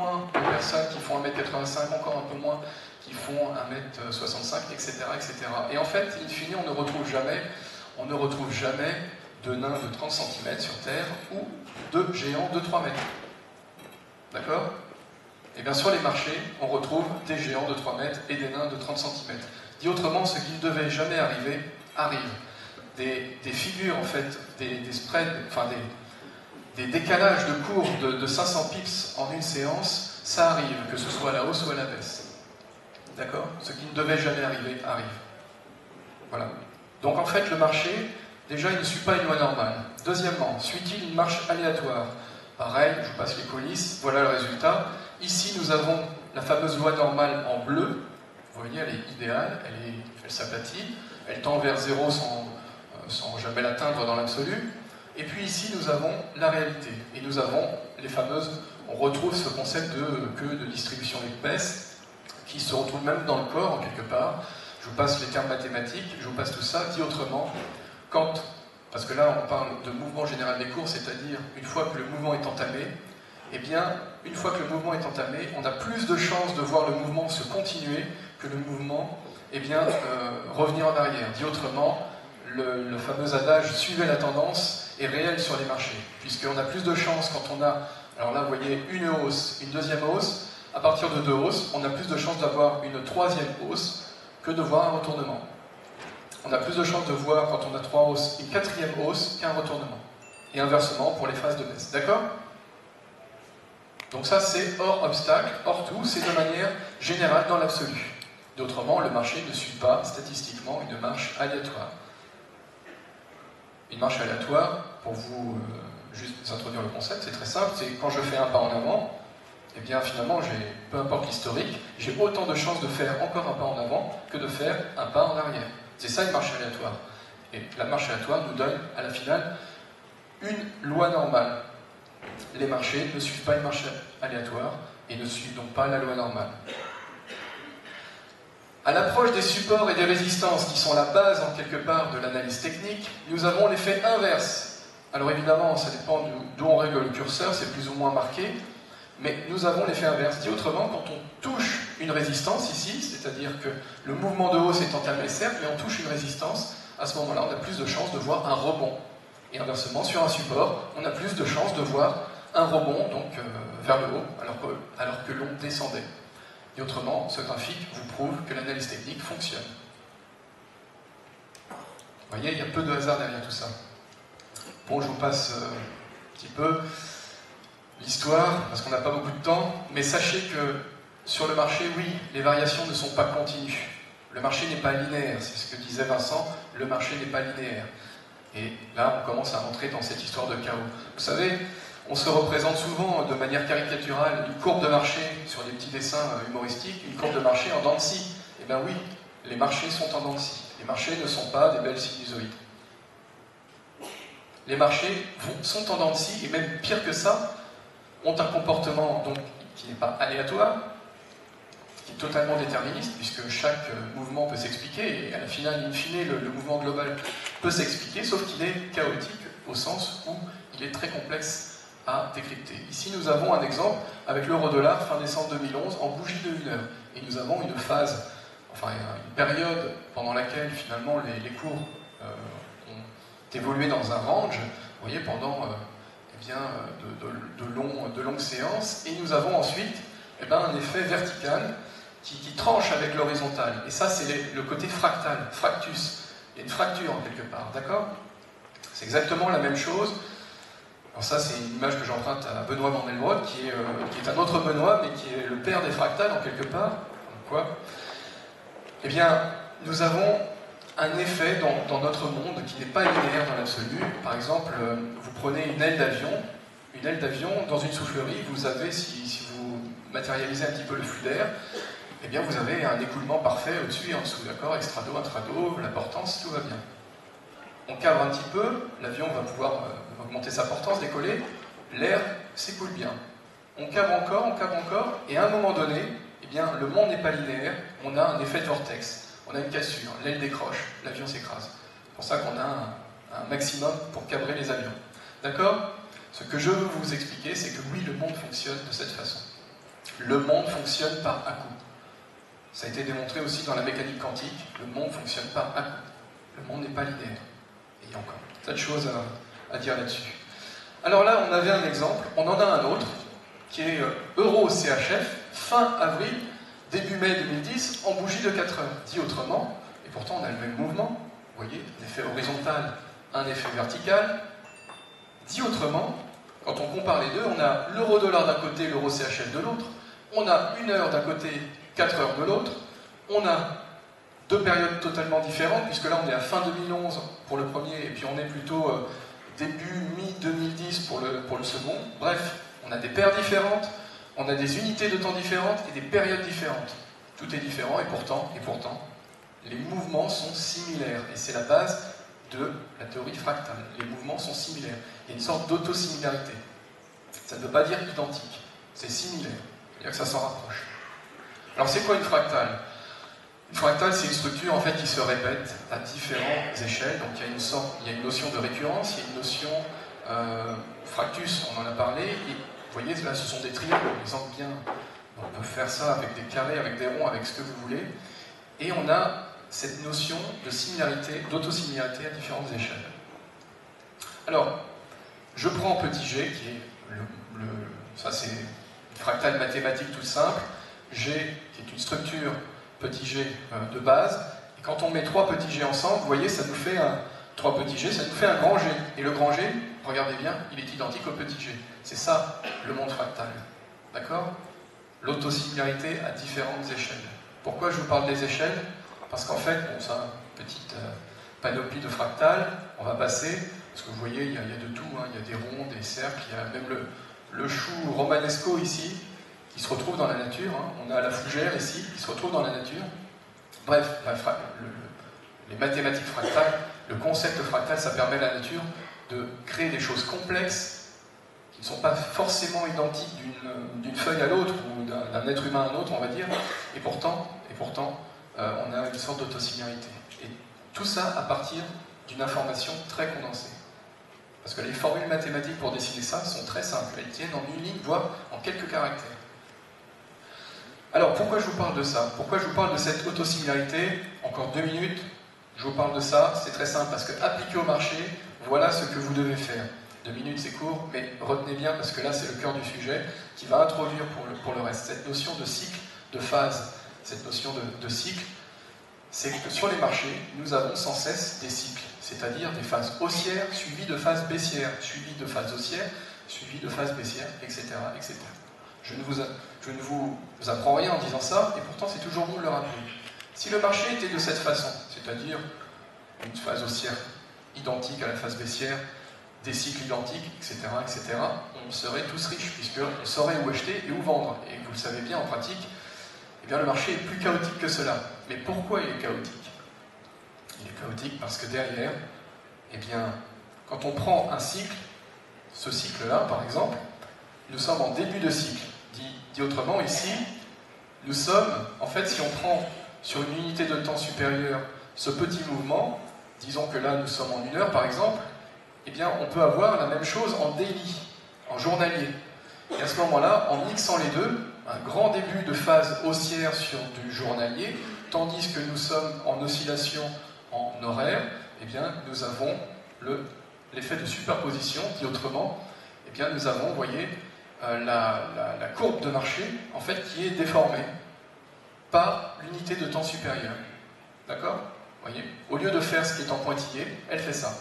moins de personnes qui font 1m85, encore un peu moins qui font 1m65, etc., etc. Et en fait, in fine, on ne retrouve jamais de nains de 30 cm sur Terre ou de géants de 3 mètres. D'accord? Et bien sur les marchés, on retrouve des géants de 3 mètres et des nains de 30 cm. Dit autrement, ce qui ne devait jamais arriver, arrive. Des figures, en fait, des spreads, enfin des décalages de cours de 500 pips en une séance, ça arrive, que ce soit à la hausse ou à la baisse. D'accord? Ce qui ne devait jamais arriver, arrive. Voilà. Donc en fait, le marché, déjà, il ne suit pas une loi normale. Deuxièmement, suit-il une marche aléatoire? Pareil, je vous passe les coulisses, voilà le résultat. Ici, nous avons la fameuse loi normale en bleu. Vous voyez, elle est idéale, elle s'aplatit, elle tend vers 0 sans jamais l'atteindre dans l'absolu. Et puis ici, nous avons la réalité. Et nous avons les fameuses... On retrouve ce concept de queue de distribution épaisse qui se retrouve même dans le corps, en quelque part. Je vous passe les termes mathématiques, je vous passe tout ça. Dit autrement, parce que là, on parle de mouvement général des cours, c'est-à-dire une fois que le mouvement est entamé, eh bien, une fois que le mouvement est entamé, on a plus de chances de voir le mouvement se continuer que le mouvement, eh bien, revenir en arrière. Dit autrement, le fameux adage « suivez la tendance » est réel sur les marchés, puisqu'on a plus de chances quand on a, alors là, vous voyez, une hausse, une deuxième hausse, à partir de 2 hausses, on a plus de chances d'avoir une troisième hausse que de voir un retournement. On a plus de chances de voir, quand on a 3 hausses, une quatrième hausse qu'un retournement. Et inversement pour les phases de baisse. D'accord? Donc ça, c'est hors obstacle, hors tout, c'est de manière générale dans l'absolu. D'autrement, le marché ne suit pas statistiquement une marche aléatoire. Une marche aléatoire, pour vous juste introduire le concept, c'est très simple, c'est quand je fais un pas en avant, eh bien finalement, peu importe l'historique, j'ai autant de chances de faire encore un pas en avant que de faire un pas en arrière. C'est ça une marche aléatoire. Et la marche aléatoire nous donne, à la finale, une loi normale. Les marchés ne suivent pas une marche aléatoire et ne suivent donc pas la loi normale. À l'approche des supports et des résistances qui sont la base en quelque part de l'analyse technique, nous avons l'effet inverse. Alors évidemment, ça dépend d'où on règle le curseur, c'est plus ou moins marqué, mais nous avons l'effet inverse. Dit autrement, quand on touche une résistance ici, c'est-à-dire que le mouvement de hausse est entamé certes, mais on touche une résistance, à ce moment-là, on a plus de chances de voir un rebond. Et inversement, sur un support, on a plus de chances de voir un rebond, donc vers le haut, alors que l'on descendait. Et autrement, ce graphique vous prouve que l'analyse technique fonctionne. Vous voyez, il y a peu de hasard derrière tout ça. Bon, je vous passe un petit peu l'histoire, parce qu'on n'a pas beaucoup de temps, mais sachez que sur le marché, oui, les variations ne sont pas continues. Le marché n'est pas linéaire, c'est ce que disait Vincent, le marché n'est pas linéaire. Et là, on commence à rentrer dans cette histoire de chaos. Vous savez, on se représente souvent de manière caricaturale une courbe de marché sur des petits dessins humoristiques, une courbe de marché en dents de scie. Eh bien oui, les marchés sont en dents de scie. Les marchés ne sont pas des belles sinusoïdes. Les marchés sont en dents de scie, et même pire que ça, ont un comportement donc, qui n'est pas aléatoire, qui est totalement déterministe, puisque chaque mouvement peut s'expliquer, et à la finale, in fine, le mouvement global peut s'expliquer, sauf qu'il est chaotique, au sens où il est très complexe à décrypter. Ici, nous avons un exemple avec l'euro-dollar fin décembre 2011 en bougie de 1 heure. Et nous avons une phase, enfin une période pendant laquelle finalement les cours ont évolué dans un range, vous voyez, pendant eh bien, de longues séances. Et nous avons ensuite eh bien, un effet vertical qui tranche avec l'horizontale. Et ça, c'est le côté fractal, fractus. Il y a une fracture en quelque part, d'accord? C'est exactement la même chose. Alors ça, c'est une image que j'emprunte à Benoît Mandelbrot, qui est un autre Benoît, mais qui est le père des fractales, en quelque part. Quoi? Eh bien, nous avons un effet dans notre monde qui n'est pas linéaire dans l'absolu. Par exemple, vous prenez une aile d'avion, dans une soufflerie, vous avez, si vous matérialisez un petit peu le flux d'air, eh bien, vous avez un écoulement parfait au-dessus et en dessous, d'accord? Extrado, intrado, la portance, tout va bien. On cadre un petit peu, l'avion va pouvoir augmenter sa portance, décoller, l'air s'écoule bien. On cadre encore, et à un moment donné, eh bien, le monde n'est pas linéaire, on a un effet de vortex, on a une cassure, l'aile décroche, l'avion s'écrase. C'est pour ça qu'on a un maximum pour cabrer les avions. D'accord? Ce que je veux vous expliquer, c'est que oui, le monde fonctionne de cette façon. Le monde fonctionne par à-coups. Ça a été démontré aussi dans la mécanique quantique, le monde fonctionne par à-coups. Le monde n'est pas linéaire. Et il y a encore un tas de choses à dire là-dessus. Alors là, on avait un exemple, on en a un autre, qui est Euro-CHF, fin avril, début mai 2010, en bougie de 4 heures. Dit autrement, et pourtant on a le même mouvement, vous voyez, un effet horizontal, un effet vertical. Dit autrement, quand on compare les deux, on a l'euro-dollar d'un côté, l'euro-CHF de l'autre, on a 1 heure d'un côté, 4 heures de l'autre, on a deux périodes totalement différentes, puisque là on est à fin 2011 pour le premier, et puis on est plutôt début, mi-2010 pour le second. Bref, on a des paires différentes, on a des unités de temps différentes et des périodes différentes. Tout est différent, et pourtant, les mouvements sont similaires, et c'est la base de la théorie fractale. Les mouvements sont similaires. Il y a une sorte d'autosimilarité. Ça ne veut pas dire identique, c'est similaire. C'est-à-dire que ça s'en rapproche. Alors c'est quoi une fractale? Une fractale, c'est une structure en fait, qui se répète à différentes échelles. Donc il y a une notion de récurrence, il y a une notion fractus, on en a parlé. Et vous voyez, là, ce sont des triangles, par exemple, bien. On peut faire ça avec des carrés, avec des ronds, avec ce que vous voulez. Et on a cette notion de similarité, d'autosimilarité à différentes échelles. Alors, je prends petit g, qui est ça c'est une fractale mathématique toute simple. G, qui est une structure petit g de base. Et quand on met 3 petits g ensemble, vous voyez, ça nous fait 3 petits g, ça nous fait un grand g. Et le grand g, regardez bien, il est identique au petit g. C'est ça, le monde fractal. D'accord? L'autosimilarité à différentes échelles. Pourquoi je vous parle des échelles? Parce qu'en fait, bon, ça, petite panoplie de fractales, on va passer, parce que vous voyez, il y a de tout, hein, il y a des ronds, des cercles, il y a même le chou romanesco ici, qui se retrouve dans la nature, hein. On a la fougère ici, qui se retrouve dans la nature. Bref, les mathématiques fractales, le concept fractal, ça permet à la nature de créer des choses complexes qui ne sont pas forcément identiques d'une feuille à l'autre, ou d'un être humain à un autre, on va dire, et pourtant, on a une sorte d'autosimilarité. Et tout ça à partir d'une information très condensée. Parce que les formules mathématiques pour dessiner ça sont très simples. Elles tiennent en une ligne, voire en quelques caractères. Alors, pourquoi je vous parle de ça? Pourquoi je vous parle de cette autosimilarité? Encore 2 minutes, je vous parle de ça. C'est très simple, parce que appliqué au marché, voilà ce que vous devez faire. 2 minutes, c'est court, mais retenez bien, parce que là, c'est le cœur du sujet, qui va introduire pour le reste cette notion de cycle, de phase. Cette notion de cycle, c'est que sur les marchés, nous avons sans cesse des cycles, c'est-à-dire des phases haussières suivies de phases baissières, suivies de phases haussières, suivies de phases baissières, etc. etc. Je ne vous apprends rien en disant ça, et pourtant c'est toujours bon de le rappeler. Si le marché était de cette façon, c'est-à-dire une phase haussière identique à la phase baissière, des cycles identiques, etc., etc., on serait tous riches, puisqu'on saurait où acheter et où vendre. Et vous le savez bien en pratique, eh bien, le marché est plus chaotique que cela. Mais pourquoi il est chaotique? Il est chaotique parce que derrière, eh bien, quand on prend un cycle, ce cycle-là, par exemple, nous sommes en début de cycle. Dit autrement, ici, nous sommes, en fait, si on prend sur une unité de temps supérieure ce petit mouvement, disons que là, nous sommes en 1 heure, par exemple, eh bien, on peut avoir la même chose en daily, en journalier. Et à ce moment-là, en mixant les deux, un grand début de phase haussière sur du journalier, tandis que nous sommes en oscillation en horaire, eh bien, nous avons l'effet de superposition, dit autrement, eh bien, nous avons, vous voyez, la courbe de marché, en fait, qui est déformée par l'unité de temps supérieure. D'accord? Vous voyez? Au lieu de faire ce qui est en pointillé, elle fait ça.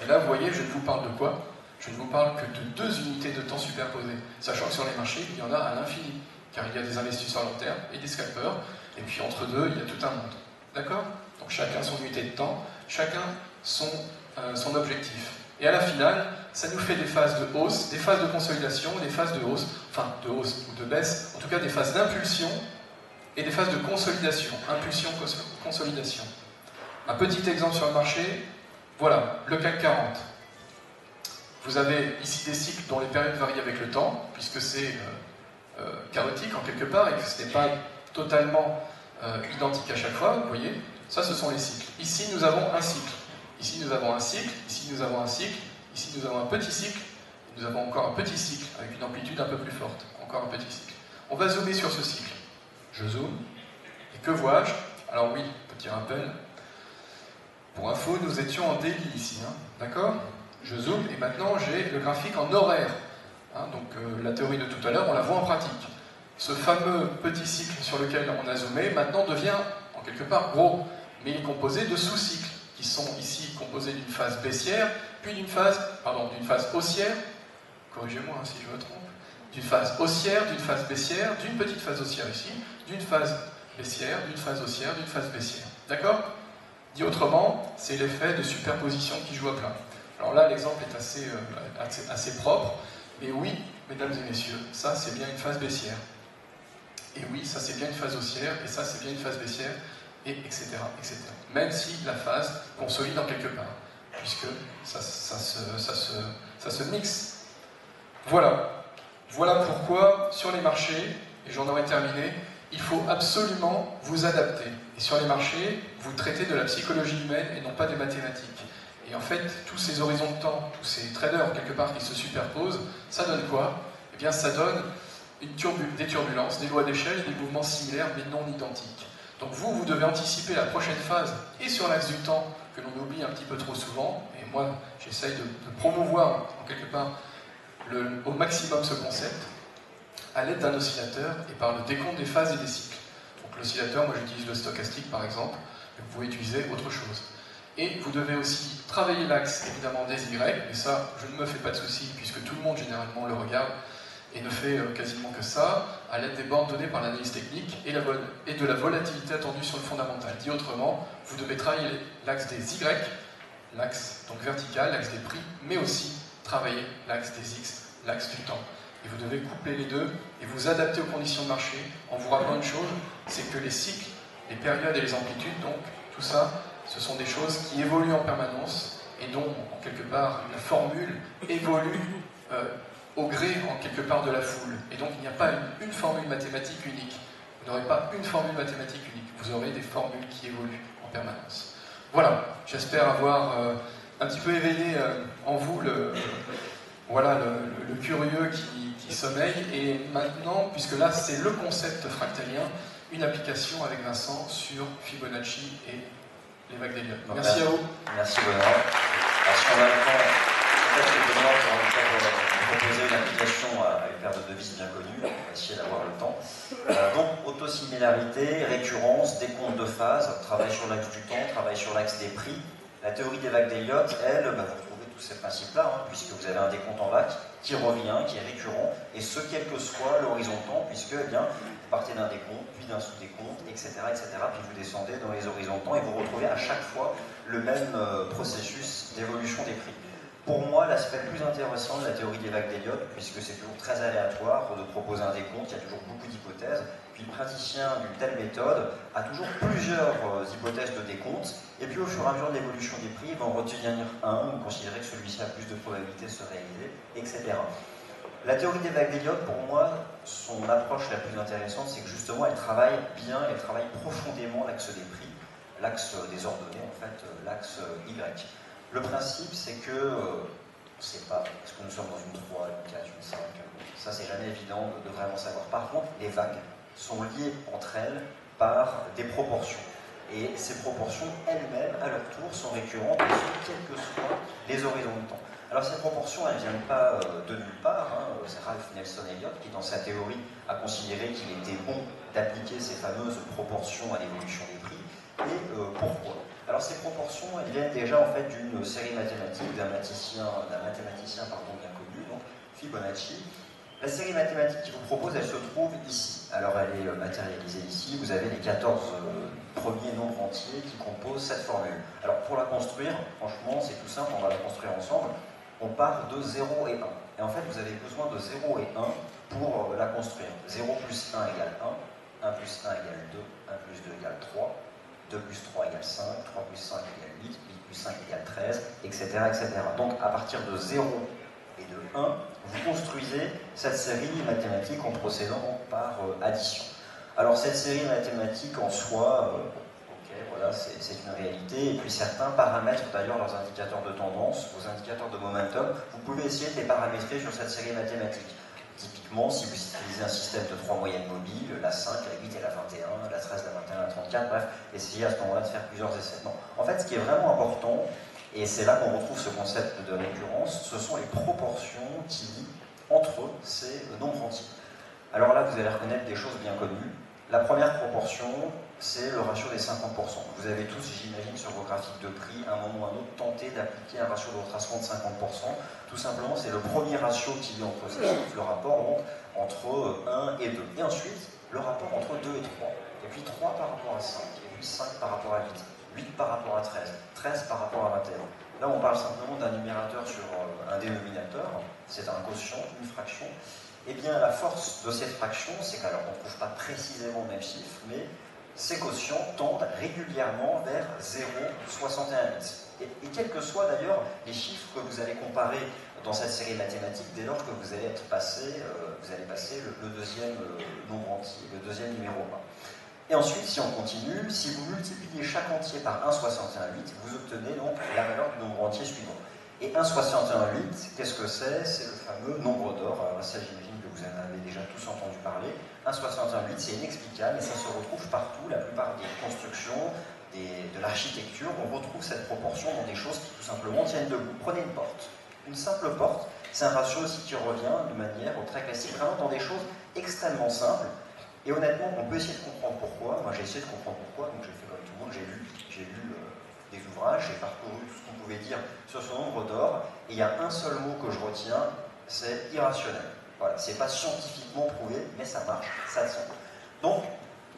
Et là, vous voyez, je ne vous parle de quoi? Je ne vous parle que de 2 unités de temps superposées, sachant que sur les marchés, il y en a à l'infini, car il y a des investisseurs long terme et des scalpers, et puis entre deux, il y a tout un monde. D'accord? Donc chacun son unité de temps, chacun son objectif. Et à la finale, ça nous fait des phases de hausse, des phases de consolidation, des phases de hausse, enfin de hausse ou de baisse, en tout cas des phases d'impulsion et des phases de consolidation. Impulsion, consolidation. Un petit exemple sur le marché, voilà, le CAC 40. Vous avez ici des cycles dont les périodes varient avec le temps, puisque c'est chaotique en quelque part, et que ce n'est pas totalement identique à chaque fois, vous voyez. Ça, ce sont les cycles. Ici, nous avons un cycle. Ici, nous avons un cycle. Ici, nous avons un cycle. Ici, nous avons un petit cycle. Et nous avons encore un petit cycle, avec une amplitude un peu plus forte. Encore un petit cycle. On va zoomer sur ce cycle. Je zoome, et que vois-je? Alors oui, petit rappel, pour info, nous étions en daily ici, hein, d'accord? Je zoome, et maintenant j'ai le graphique en horaire. Hein, donc la théorie de tout à l'heure, on la voit en pratique. Ce fameux petit cycle sur lequel on a zoomé, maintenant devient en quelque part gros, mais il est composé de sous-cycles, qui sont ici composés d'une phase baissière, puis d'une phase haussière, corrigez-moi hein, si je me trompe, d'une phase haussière, d'une phase baissière, d'une petite phase haussière ici, d'une phase baissière, d'une phase haussière, d'une phase baissière. D'accord? Dit autrement, c'est l'effet de superposition qui joue à plein. Alors là, l'exemple est assez propre, mais oui, mesdames et messieurs, ça c'est bien une phase baissière. Et oui, ça c'est bien une phase haussière, et ça c'est bien une phase baissière, et etc., etc. Même si la phase consolide en quelque part, puisque ça se mixe. Voilà. Voilà pourquoi, sur les marchés, et j'en aurai terminé, il faut absolument vous adapter. Et sur les marchés, vous traitez de la psychologie humaine et non pas des mathématiques. Et en fait, tous ces horizons de temps, tous ces traders, quelque part, qui se superposent, ça donne quoi? Eh bien, ça donne des turbulences, des lois d'échelle, des mouvements similaires mais non identiques. Donc vous devez anticiper la prochaine phase, et sur l'axe du temps, que l'on oublie un petit peu trop souvent, et moi, j'essaye de promouvoir, en quelque part, au maximum ce concept, à l'aide d'un oscillateur et par le décompte des phases et des cycles. Donc l'oscillateur, moi j'utilise le stochastique par exemple, mais vous pouvez utiliser autre chose. Et vous devez aussi travailler l'axe évidemment des Y, et ça je ne me fais pas de soucis puisque tout le monde généralement le regarde et ne fait quasiment que ça, à l'aide des bornes données par l'analyse technique et de la volatilité attendue sur le fondamental. Dit autrement, vous devez travailler l'axe des Y, l'axe donc vertical, l'axe des prix, mais aussi travailler l'axe des X, l'axe du temps. Et vous devez coupler les deux et vous adapter aux conditions de marché en vous rappelant une chose, c'est que les cycles, les périodes et les amplitudes, donc tout ça, ce sont des choses qui évoluent en permanence et dont, en quelque part, la formule évolue au gré, en quelque part, de la foule. Et donc, il n'y a pas une formule mathématique unique. Vous n'aurez pas une formule mathématique unique. Vous aurez des formules qui évoluent en permanence. Voilà, j'espère avoir un petit peu éveillé en vous le curieux qui sommeille. Et maintenant, puisque là, c'est le concept fractalien, une application avec Vincent sur Fibonacci et les vagues d'Elliott. Merci à vous. Merci Benoît. Alors si on a le temps, peut-être que Benoît pourra nous proposer une application à une paire de devises bien connue. On va essayer d'avoir le temps. Donc autosimilarité, récurrence, décompte de phase, travail sur l'axe du temps, travail sur l'axe des prix. La théorie des vagues d'Elliott, elle, vous retrouvez tous ces principes-là, puisque vous avez un décompte en vague qui revient, qui est récurrent, et ce quel que soit l'horizon de temps, puisque eh bien, vous partez d'un décompte, puis d'un sous-décompte, etc., puis vous descendez dans les horizons de temps, et vous retrouvez à chaque fois le même processus d'évolution des prix. Pour moi, l'aspect le plus intéressant de la théorie des vagues d'Elliott, puisque c'est toujours très aléatoire de proposer un décompte, il y a toujours beaucoup d'hypothèses, puis le praticien d'une telle méthode a toujours plusieurs hypothèses de décompte, et puis au fur et à mesure de l'évolution des prix, il va en retenir un, ou considérer que celui-ci a plus de probabilité de se réaliser, etc. La théorie des vagues d'Elliott, pour moi, son approche la plus intéressante, c'est que justement, elle travaille bien, elle travaille profondément l'axe des prix, l'axe des ordonnées, en fait, l'axe Y. Le principe, c'est que, on ne sait pas, est-ce que nous sommes dans une 3, une 4, une 5, ça c'est jamais évident de vraiment savoir. Par contre, les vagues sont liées entre elles par des proportions. Et ces proportions elles-mêmes, à leur tour, sont récurrentes, quels que soient les horizons de temps. Alors ces proportions, elles ne viennent pas de nulle part. C'est Ralph Nelson Elliott qui, dans sa théorie, a considéré qu'il était bon d'appliquer ces fameuses proportions à l'évolution des prix. Et pourquoi? Alors ces proportions, elles viennent déjà en fait d'une série mathématique d'un mathématicien bien connu, donc Fibonacci. La série mathématique qu'il vous propose, elle se trouve ici. Alors elle est matérialisée ici. Vous avez les 14 premiers nombres entiers qui composent cette formule. Alors pour la construire, franchement, c'est tout simple, on va la construire ensemble. On part de 0 et 1. Et en fait, vous avez besoin de 0 et 1 pour la construire. 0 plus 1 égale 1, 1 plus 1 égale 2, 1 plus 2 égale 3, 2 plus 3 égale 5, 3 plus 5 égale 8, 8 plus 5 égale 13, etc., etc. Donc à partir de 0 et de 1, vous construisez cette série mathématique en procédant par addition. Alors cette série mathématique en soi, voilà, c'est une réalité, et puis certains paramètrent d'ailleurs leurs indicateurs de tendance, vos indicateurs de momentum, vous pouvez essayer de les paramétrer sur cette série mathématique. Typiquement, si vous utilisez un système de 3 moyennes mobiles, la 5, la 8 et la 21, la 13, la 21, la 34, bref, essayez à ce moment-là de faire plusieurs essais. Non. En fait, ce qui est vraiment important, et c'est là qu'on retrouve ce concept de récurrence, ce sont les proportions qui lient entre ces nombres entiers. Alors là, vous allez reconnaître des choses bien connues. La première proportion, c'est le ratio des 50%. Vous avez tous, j'imagine, sur vos graphiques de prix, à un moment ou à un autre, tenté d'appliquer un ratio de retracement de 50%. Tout simplement, c'est le premier ratio qui est entre ces chiffres, le rapport donc, entre 1 et 2. Et ensuite, le rapport entre 2 et 3. Et puis 3 par rapport à 5. Et puis 5 par rapport à 8. 8 par rapport à 13. 13 par rapport à 21. Là, on parle simplement d'un numérateur sur un dénominateur. C'est un quotient, une fraction. Eh bien, la force de cette fraction, c'est qu'alors on ne trouve pas précisément le même chiffre, mais ces quotients tendent régulièrement vers 0,61,8. Et quels que soient d'ailleurs les chiffres que vous allez comparer dans cette série mathématique, dès lors que vous allez passer le deuxième nombre entier, le deuxième numéro 1. Et ensuite, si on continue, si vous multipliez chaque entier par 1,61,8, vous obtenez donc la valeur du nombre entier suivant. Et 1,61,8, qu'est-ce que c'est? C'est le fameux nombre d'or. Alors ça, j'imagine que vous en avez déjà tous entendu parler. 1,61,8, c'est inexplicable, et ça se retrouve partout. La plupart des constructions, de l'architecture, on retrouve cette proportion dans des choses qui tout simplement tiennent debout. Prenez une porte. Une simple porte, c'est un ratio aussi qui revient de manière très classique, vraiment dans des choses extrêmement simples. Et honnêtement, on peut essayer de comprendre pourquoi. Moi, j'ai essayé de comprendre pourquoi, donc j'ai fait comme tout le monde, j'ai lu des ouvrages, j'ai parcouru tout ce qu'on pouvait dire sur ce nombre d'or, et il y a un seul mot que je retiens, c'est irrationnel. Voilà, c'est pas scientifiquement prouvé, mais ça marche, ça tient. Donc,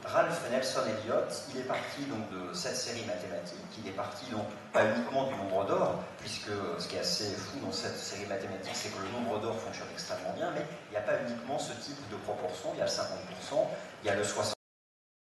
Ralph Nelson Elliott, il est parti donc de cette série mathématique, il est parti donc pas uniquement du nombre d'or, puisque ce qui est assez fou dans cette série mathématique, c'est que le nombre d'or fonctionne extrêmement bien, mais il n'y a pas uniquement ce type de proportion, il y a le 50%, il y a le 60%,